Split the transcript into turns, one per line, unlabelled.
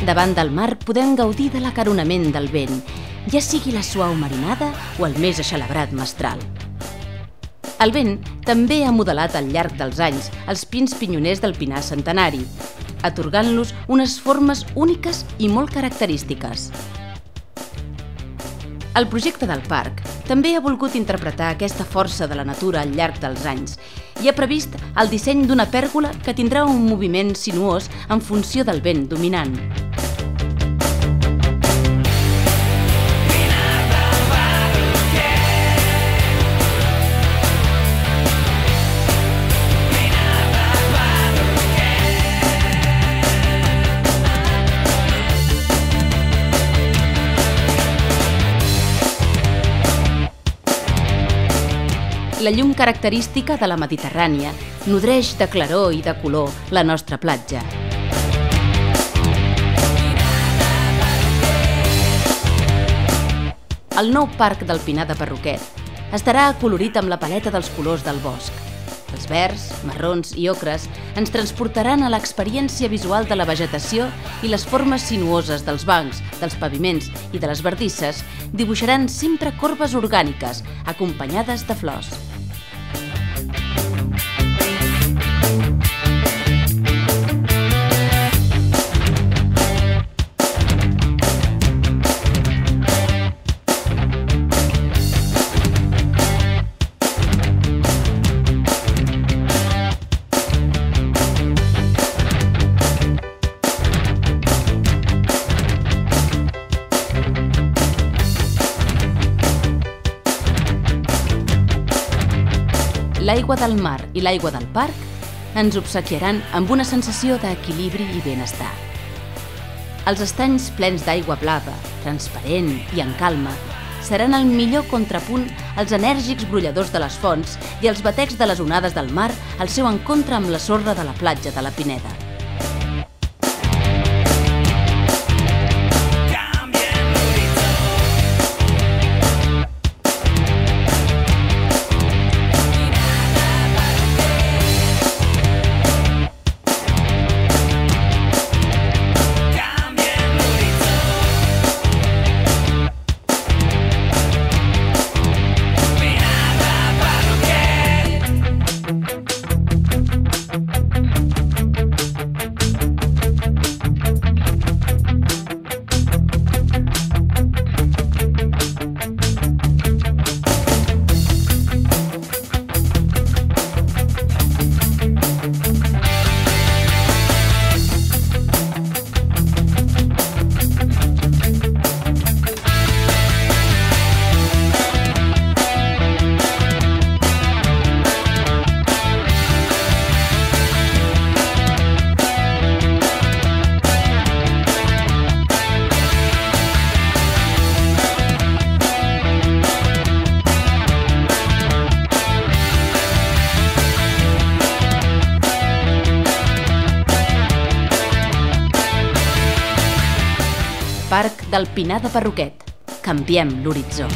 Davant del mar podem gaudir de l'acaronament del vent, ja sigui la suau marinada o el més aixelebrat mestral. El vent també ha modelat al llarg dels anys els pins pinyoners del pinar centenari, atorgant-los unes formes úniques i molt característiques. El projecte del parc també ha volgut interpretar aquesta força de la natura al llarg dels anys i ha previst el disseny d'una pèrgola que tindrà un moviment sinuós en funció del vent dominant. La llum característica de la Mediterrània nodreix de claror i de color la nostra platja. El nou parc del Pinar de Parroquet estarà acolorit amb la paleta dels colors del bosc. Els verds, marrons i ocres ens transportaran a l'experiència visual de la vegetació i les formes sinuoses dels bancs, dels paviments i de les bardisses dibuixaran sempre corbes orgàniques, acompanyades de flors. L'aigua del mar i l'aigua del parc ens obsequiaran amb una sensació d'equilibri i benestar. Els estanys plens d'aigua blava, transparent i en calma seran el millor contrapunt als enèrgics brolladors de les fonts i els batecs de les onades del mar al seu encontre amb la sorra de la platja de la Pineda. Parc del Pinar de Parroquet. Canviem l'horitzó.